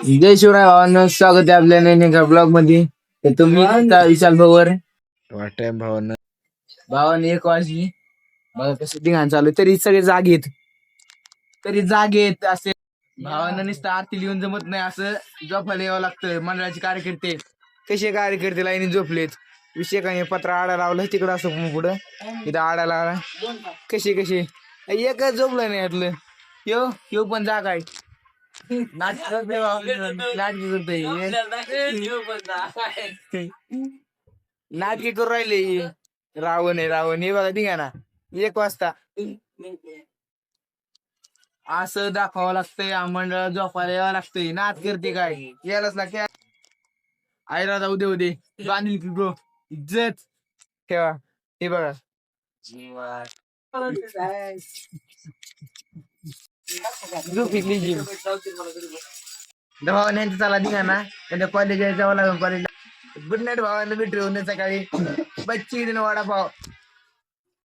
जय शिवराय भावांनो, स्वागत आहे आपल्या नवीन एका ब्लॉग मध्ये. तर तुम्ही आता विशाल भाऊवर वाटतंय भावांना भावाने 1 वाजली बघा कसं धिंगाण चालू आहे. तरी सगळे जागेत असे भावांना नुसतं आरती लिहून जमत नाही, असं झोपायला यावं लागतं. मंडळाचे कार्यकर्ते कसे कार्यकर्ते लाईनी झोपलेत. विषय काही पत्र आडा लावलं तिकडं असं पुढं इथं आडा लावला. कसे एकच झोपलं नाही यातलं. यो पण जागा आहे. नाटकी करू राहिले. रावण हे बघा निघा ना 1 वाजता असं दाखवावं लागतंय. मंडळ झोपायला यावं लागतंय. नाच करते काय यायलाच लागते. आई राधा उदे बांधील ब्रो इज्जत ठेवा. हे बघा भावाने चला निघा ना म्हणजे कॉलेज जावं लागेल. कॉलेजला गुड नाईट भावाला भेटू उद्या सकाळी. बच्ची दिन वडापाव